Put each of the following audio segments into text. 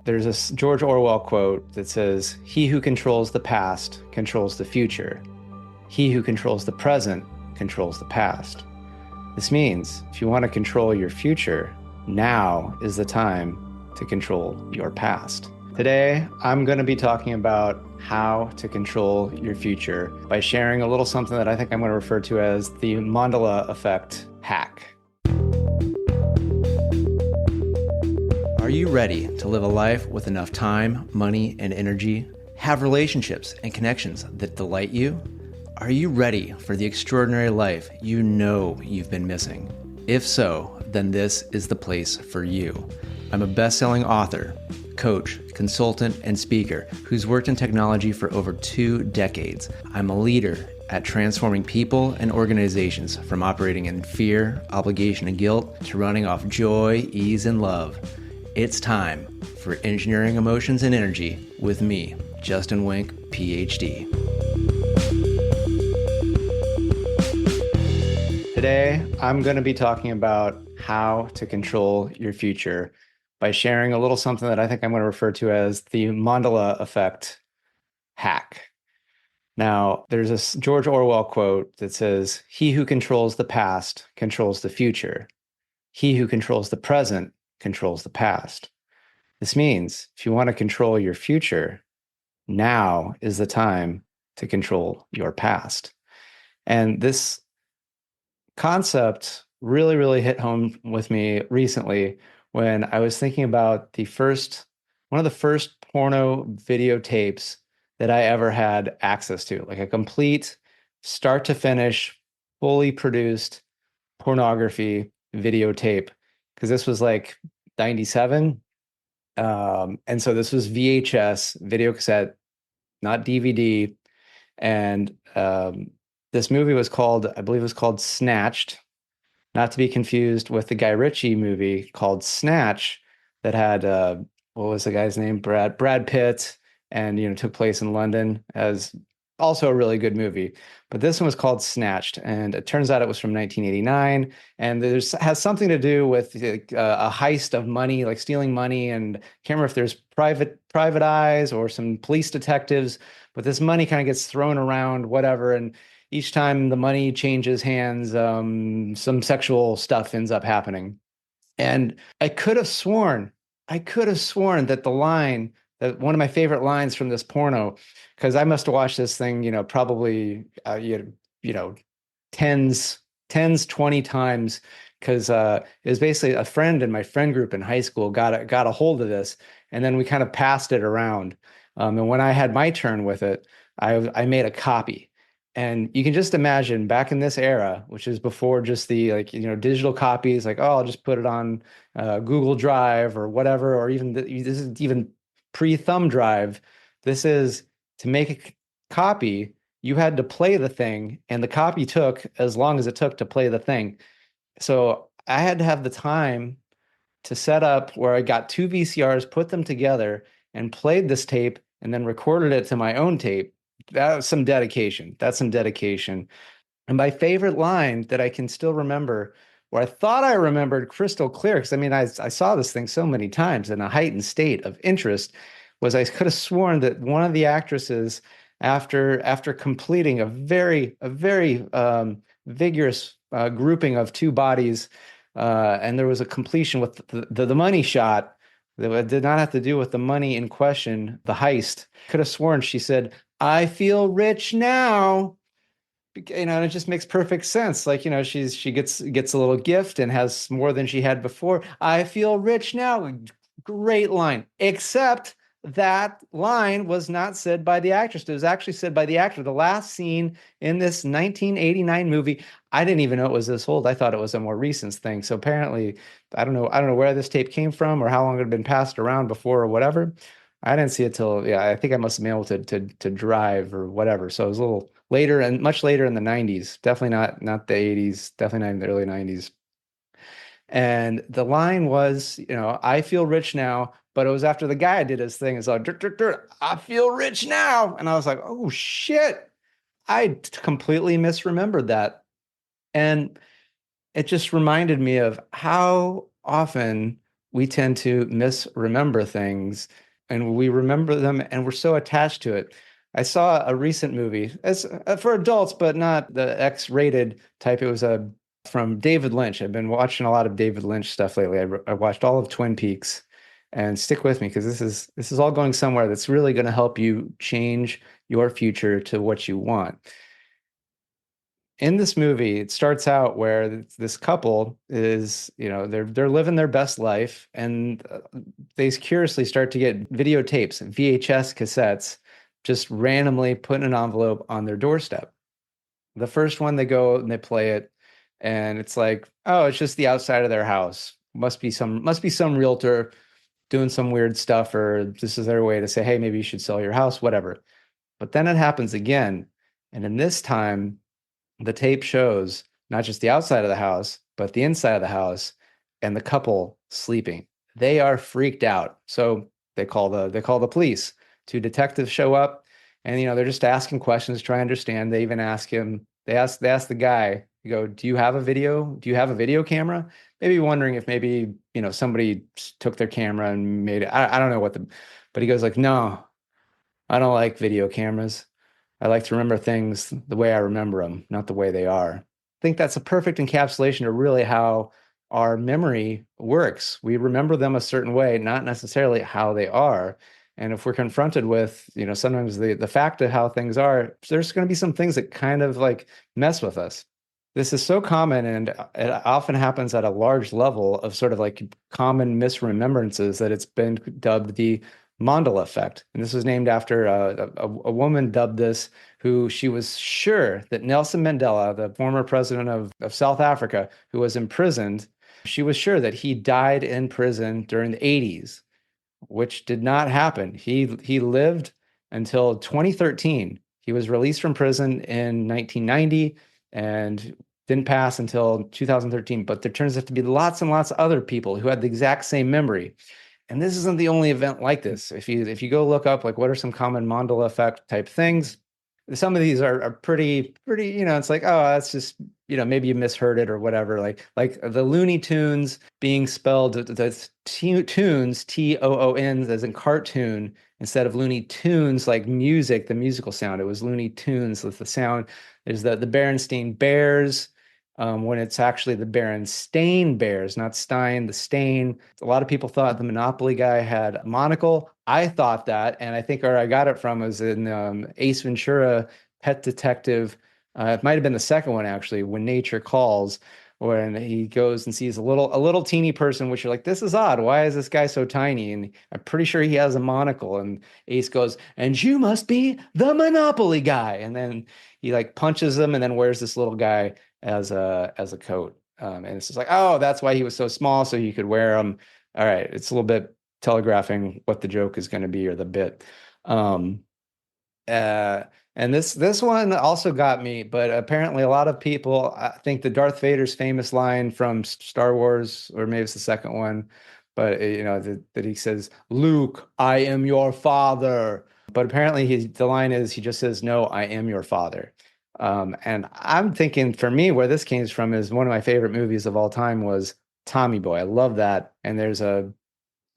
There's a George Orwell quote that says, "He who controls the past controls the future. He who controls the present controls the past." This means if you want to control your future, now is the time to control your past. Today, I'm going to be talking about how to control your future by sharing a little something that I think I'm going to refer to as the Mandala Effect Hack. Are you ready to live a life with enough time, money, and energy? Have relationships and connections that delight you? Are you ready for the extraordinary life you know you've been missing? If so, then this is the place for you. I'm a best-selling author, coach, consultant, and speaker who's worked in technology for over 2 decades. I'm a leader at transforming people and organizations from operating in fear, obligation, and guilt to running off joy, ease, and love. It's time for Engineering Emotions and Energy with me, Justin Wink, Ph.D. Today, I'm going to be talking about how to control your future by sharing a little something that I think I'm going to refer to as the Mandela Effect Hack. Now, there's a George Orwell quote that says, "He who controls the past controls the future. He who controls the present controls the past." This means if you want to control your future, now is the time to control your past. And this concept really hit home with me recently when I was thinking about one of the first porno videotapes that I ever had access to, like a complete start to finish, fully produced pornography videotape. Because this was like 97. And so this was VHS, video cassette, not DVD. And this movie was called, I believe it was called Snatched, not to be confused with the Guy Ritchie movie called Snatch that had, what was the guy's name? Brad Pitt, and, took place in London, as also a really good movie. But this one was called Snatched, and it turns out it was from 1989, and has something to do with a heist of money, like stealing money, and I can't remember if there's private eyes or some police detectives, but this money kind of gets thrown around, whatever, and each time the money changes hands, some sexual stuff ends up happening. And I could have sworn that that one of my favorite lines from this porno, because I must have watched this thing, probably, you know, tens, 20 times, because it was basically a friend in my friend group in high school got a hold of this, and then we kind of passed it around. And when I had my turn with it, I made a copy. And you can just imagine back in this era, which is before just the digital copies, like, oh, I'll just put it on Google Drive or whatever, or even this is even pre-thumb drive. This is to make a copy, you had to play the thing, and the copy took as long as it took to play the thing. So I had to have the time to set up where I got 2 VCRs, put them together, and played this tape, and then recorded it to my own tape. That was some dedication. That's some dedication. And my favorite line that I can still remember, where I thought I remembered crystal clear, because I mean, I saw this thing so many times in a heightened state of interest, was I could have sworn that one of the actresses, after completing a very vigorous grouping of 2 bodies, and there was a completion with the money shot that did not have to do with the money in question, the heist. Could have sworn she said, "I feel rich now." And it just makes perfect sense. Like, she gets a little gift and has more than she had before. "I feel rich now." Great line. Except that line was not said by the actress. It was actually said by the actor. The last scene in this 1989 movie, I didn't even know it was this old. I thought it was a more recent thing. So apparently, I don't know where this tape came from or how long it had been passed around before or whatever. I didn't see it till, yeah, I think I must have been able to drive or whatever. So it was a little later, and much later in the 90s. Definitely not the 80s, definitely not in the early 90s. And the line was, "I feel rich now," but it was after the guy did his thing. It's like, "Dur, dur, dur, I feel rich now." And I was like, oh shit, completely misremembered that. And it just reminded me of how often we tend to misremember things and we remember them and we're so attached to it. I saw a recent movie as for adults, but not the X-rated type. It was a from David Lynch. I've been watching a lot of David Lynch stuff lately. I watched all of Twin Peaks, and stick with me because this is all going somewhere that's really going to help you change your future to what you want. In this movie, it starts out where this couple is, they're living their best life, and they curiously start to get videotapes, VHS cassettes, just randomly put in an envelope on their doorstep. The first one they go and they play it, and it's like, oh, it's just the outside of their house. Must be some realtor doing some weird stuff, or this is their way to say, hey, maybe you should sell your house, whatever. But then it happens again, and in this time the tape shows not just the outside of the house, but the inside of the house and the couple sleeping. They are freaked out. So they call the police. Two detectives show up and they're just asking questions, try to understand. They even ask him, they ask the guy, you go, do you have a video? Do you have a video camera? Maybe wondering if maybe, somebody took their camera and made it. I don't know but he goes like, no, I don't like video cameras. I like to remember things the way I remember them, not the way they are. I think that's a perfect encapsulation of really how our memory works. We remember them a certain way, not necessarily how they are. And if we're confronted with, sometimes the fact of how things are, there's going to be some things that kind of like mess with us. This is so common, and it often happens at a large level of sort of like common misremembrances that it's been dubbed the Mandela Effect. And this was named after a woman dubbed this, who she was sure that Nelson Mandela, the former president of South Africa, who was imprisoned, she was sure that he died in prison during the 80s, which did not happen. He lived until 2013. He was released from prison in 1990 and didn't pass until 2013. But there turns out to be lots and lots of other people who had the exact same memory. And this isn't the only event like this. If you go look up like what are some common Mandela effect type things, some of these are pretty, it's like, oh, that's just, maybe you misheard it or whatever. Like the Looney Tunes being spelled that's tunes, Toons, as in cartoon, instead of Looney Tunes, like music, the musical sound. It was Looney Tunes with the sound. There's the Berenstain Bears, when it's actually the Berenstain Bears, not Stein, the stain. A lot of people thought the Monopoly guy had a monocle. I thought that, and I think where I got it from was in Ace Ventura, Pet Detective. It might have been the second one actually, When Nature Calls, when he goes and sees a little teeny person, which you're like, this is odd. Why is this guy so tiny? And I'm pretty sure he has a monocle. And Ace goes, and you must be the Monopoly guy. And then he like punches him and then wears this little guy as a coat. And it's just like, oh, that's why he was so small, so he could wear them. All right, it's a little bit telegraphing what the joke is going to be or the bit. Um, uh, and this one also got me, but apparently a lot of people, I think the Darth Vader's famous line from Star Wars, or maybe it's the second one, but that he says, "Luke, I am your father." But apparently the line is he just says, "No, I am your father." And I'm thinking for me, where this came from is one of my favorite movies of all time was Tommy Boy. I love that. And there's a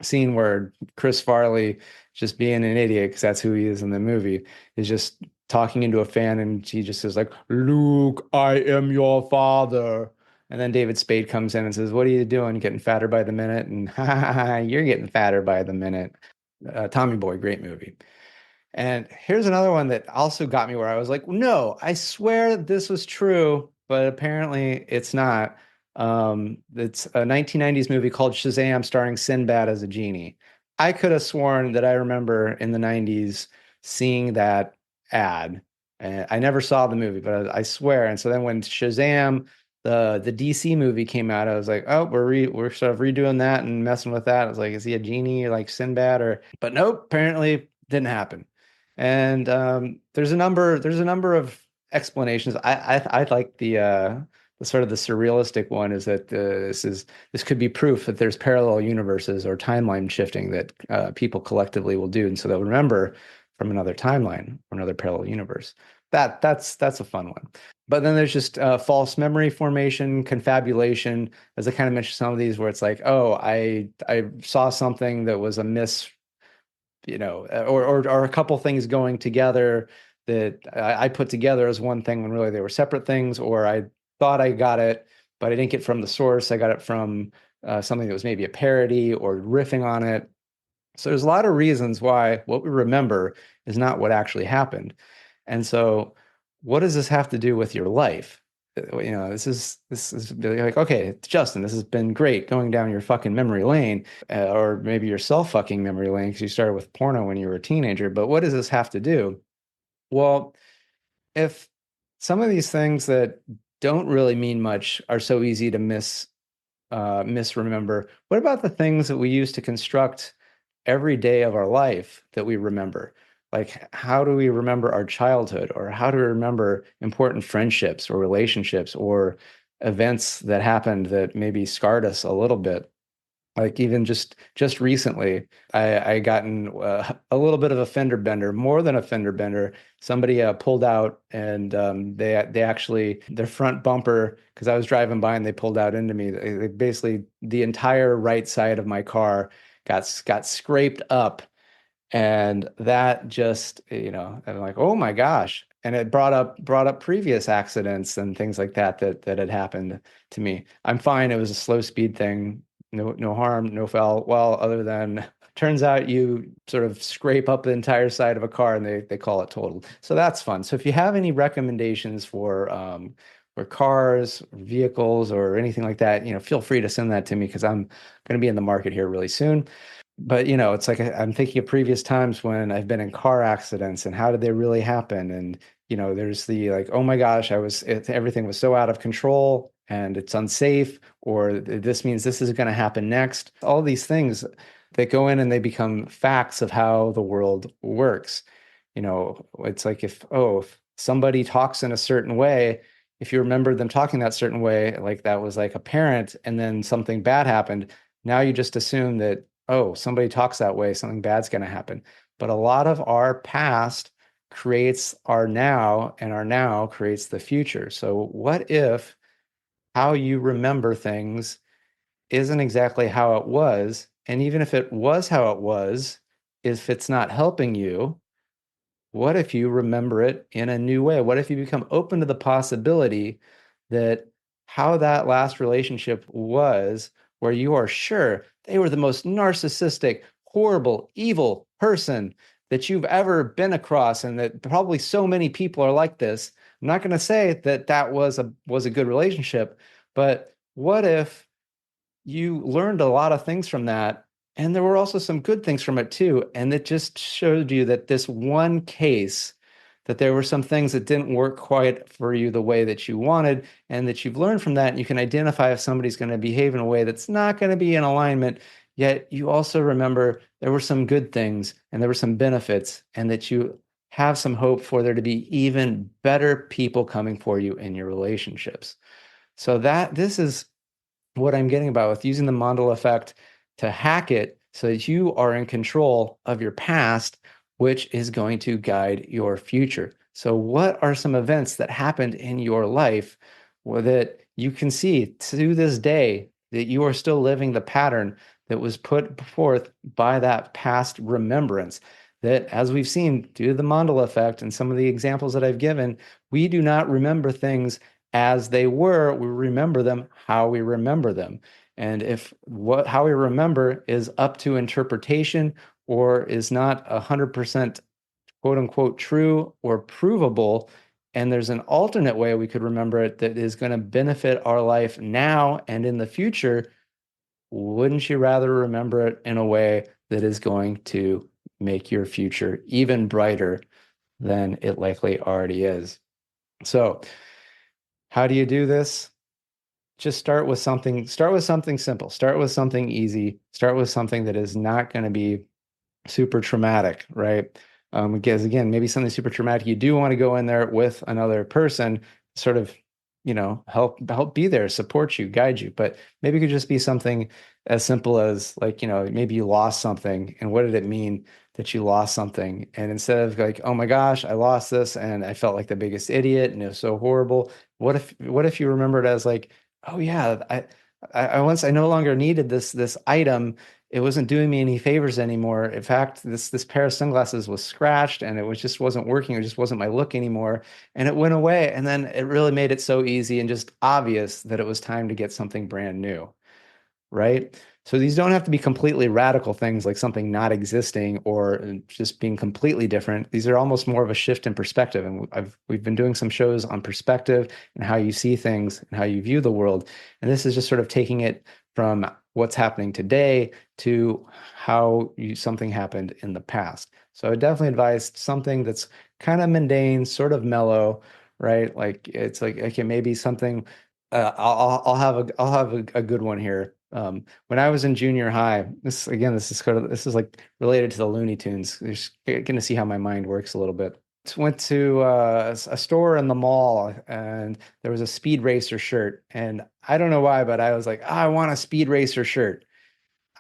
scene where Chris Farley, just being an idiot, because that's who he is in the movie, is just talking into a fan, and he just says like, "Luke, I am your father." And then David Spade comes in and says, "What are you doing? Getting fatter by the minute?" And ha ha ha, you're getting fatter by the minute. Tommy Boy, great movie. And here's another one that also got me where I was like, no, I swear this was true, but apparently it's not. It's a 1990s movie called Shazam starring Sinbad as a genie. I could have sworn that I remember in the 90s seeing that ad. And I never saw the movie, but I swear. And so then when Shazam, the DC movie came out, I was like, oh, we're sort of redoing that and messing with that. I was like, is he a genie like Sinbad or? But nope, apparently didn't happen. And there's a number of explanations. I like the sort of the surrealistic one is that this could be proof that there's parallel universes or timeline shifting that people collectively will do, and so they'll remember from another timeline or another parallel universe. that's a fun one. But then there's just false memory formation, confabulation, as I kind of mentioned some of these where it's like, oh, I saw something that was a miss, or a couple things going together that I put together as one thing when really they were separate things, or I thought I got it, but I didn't get it from the source. I got it from something that was maybe a parody or riffing on it. So there's a lot of reasons why what we remember is not what actually happened. And so what does this have to do with your life? This is like, okay, Justin, this has been great going down your fucking memory lane, or maybe your self fucking memory lane because you started with porno when you were a teenager. But what does this have to do? Well, if some of these things that don't really mean much are so easy to misremember, what about the things that we use to construct every day of our life that we remember? Like, how do we remember our childhood, or how do we remember important friendships or relationships or events that happened that maybe scarred us a little bit? Like even just recently, I gotten a little bit of a fender bender, more than a fender bender. Somebody pulled out, and they actually their front bumper, because I was driving by and they pulled out into me. Basically the entire right side of my car got scraped up, and that just, I'm like, oh my gosh. And it brought up previous accidents and things like that had happened to me. I'm fine. It was a slow speed thing. No harm, no foul. Well, other than turns out you sort of scrape up the entire side of a car and they call it totaled. So that's fun. So if you have any recommendations for cars, vehicles, or anything like that, feel free to send that to me because I'm going to be in the market here really soon. But it's like I'm thinking of previous times when I've been in car accidents and how did they really happen? And there's the like, oh my gosh, everything was so out of control and it's unsafe, or this means this is going to happen next. All these things that go in and they become facts of how the world works. It's like if somebody talks in a certain way, if you remember them talking that certain way, like that was like a parent, and then something bad happened, now you just assume that, oh, somebody talks that way, something bad's going to happen. But a lot of our past creates our now, and our now creates the future. So, what if how you remember things isn't exactly how it was? And even if it was how it was, if it's not helping you, what if you remember it in a new way? What if you become open to the possibility that how that last relationship was, where you are sure they were the most narcissistic, horrible, evil person that you've ever been across, and that probably so many people are like this. I'm not going to say that that was a good relationship, but what if you learned a lot of things from that. And there were also some good things from it too. And it just showed you that this one case, that there were some things that didn't work quite for you the way that you wanted, and that you've learned from that. And you can identify if somebody's going to behave in a way that's not going to be in alignment. Yet you also remember there were some good things and there were some benefits, and that you have some hope for there to be even better people coming for you in your relationships. So that this is what I'm getting about with using the Mandela effect to hack it so that you are in control of your past, which is going to guide your future. So, what are some events that happened in your life that you can see to this day that you are still living the pattern that was put forth by that past remembrance? That, as we've seen due to the Mandela effect and some of the examples that I've given, we do not remember things as they were. We remember them how we remember them. And if how we remember is up to interpretation, or is not 100% quote unquote true or provable, and there's an alternate way we could remember it that is going to benefit our life now and in the future, wouldn't you rather remember it in a way that is going to make your future even brighter than it likely already is? So, how do you do this? Just start with something simple. Start with something easy. Start with something that is not going to be super traumatic, right? Because again, maybe something super traumatic, you do want to go in there with another person, sort of, help be there, support you, guide you. But maybe it could just be something as simple as like, maybe you lost something, and what did it mean that you lost something? And instead of like, oh my gosh, I lost this and I felt like the biggest idiot and it was so horrible. What if you remembered as like, oh yeah, I no longer needed this item. It wasn't doing me any favors anymore. In fact, this pair of sunglasses was scratched and just wasn't working. It just wasn't my look anymore. And it went away. And then it really made it so easy and just obvious that it was time to get something brand new, right? So these don't have to be completely radical things like something not existing or just being completely different. These are almost more of a shift in perspective. And we've been doing some shows on perspective and how you see things and how you view the world. And this is just sort of taking it from what's happening today to something happened in the past. So I would definitely advise something that's kind of mundane, sort of mellow, right? Like it's like, okay, maybe something. I'll have a good one here. When I was in junior high, this is like related to the Looney Tunes. You're just going to see how my mind works a little bit. Went to a store in the mall, and there was a Speed Racer shirt, and I don't know why, but I was like, I want a Speed Racer shirt.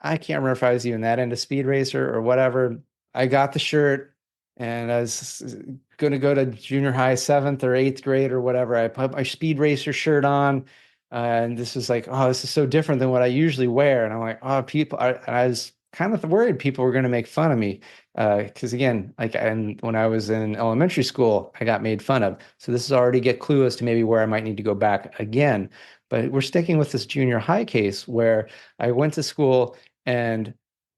I can't remember if I was even that into Speed Racer or whatever. I got the shirt, and I was going to go to junior high, seventh or eighth grade or whatever. I put my Speed Racer shirt on, and this is like, oh, this is so different than what I usually wear. And I'm like, oh, I was kind of worried people were going to make fun of me. Because again, like, and when I was in elementary school, I got made fun of. So this is already get clue as to maybe where I might need to go back again. But we're sticking with this junior high case where I went to school and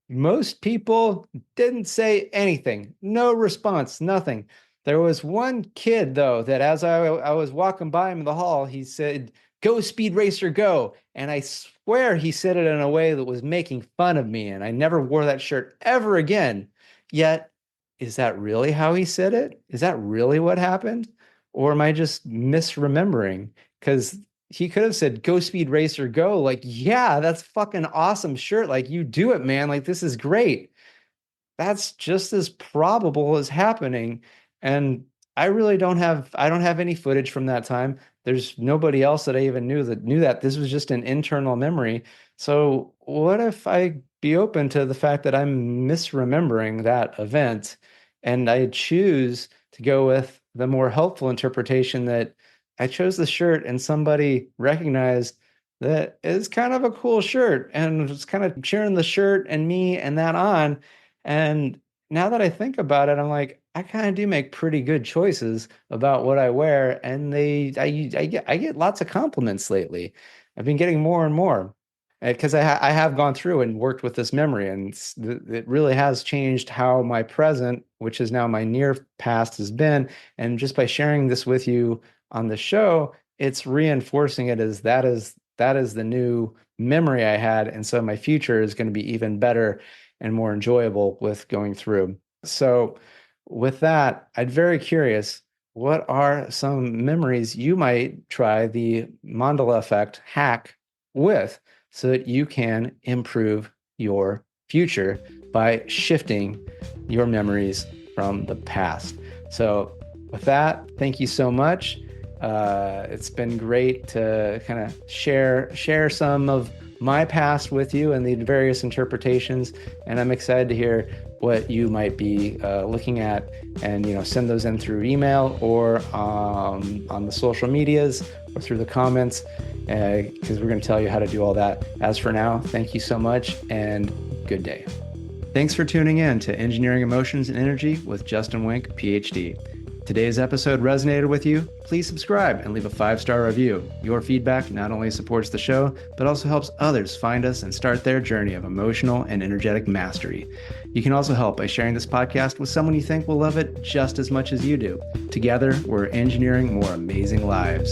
most people didn't say anything, no response, nothing. There was one kid, though, that as I was walking by him in the hall, he said, "Go, Speed Racer, go." And I swear he said it in a way that was making fun of me. And I never wore that shirt ever again. Yet, is that really how he said it? Is that really what happened? Or am I just misremembering? Because he could have said, "Go Speed Racer, go." Like, yeah, that's fucking awesome shirt. Like, you do it, man. Like, this is great. That's just as probable as happening. And I don't have any footage from that time. There's nobody else that I even knew that this was just an internal memory. So what if I be open to the fact that I'm misremembering that event and I choose to go with the more helpful interpretation that I chose the shirt and somebody recognized that it's kind of a cool shirt and was kind of cheering the shirt and me and that on. And now that I think about it, I'm like, I kind of do make pretty good choices about what I wear, and I get lots of compliments lately. I've been getting more and more because I have gone through and worked with this memory, and it really has changed how my present, which is now my near past, has been. And just by sharing this with you on the show, it's reinforcing it as that is the new memory I had, and so my future is going to be even better and more enjoyable with going through. So, with that, I'd very curious, what are some memories you might try the Mandala Effect hack with so that you can improve your future by shifting your memories from the past? So, with that, thank you so much. It's been great to kind of share some of my past with you and the various interpretations, and I'm excited to hear what you might be looking at, and send those in through email or on the social medias or through the comments, because we're going to tell you how to do all that. As for now, thank you so much and good day. Thanks for tuning in to Engineering Emotions and Energy with Justin Wink, Ph.D. Today's episode resonated with you? Please subscribe and leave a 5-star review. Your feedback not only supports the show, but also helps others find us and start their journey of emotional and energetic mastery. You can also help by sharing this podcast with someone you think will love it just as much as you do. Together, we're engineering more amazing lives.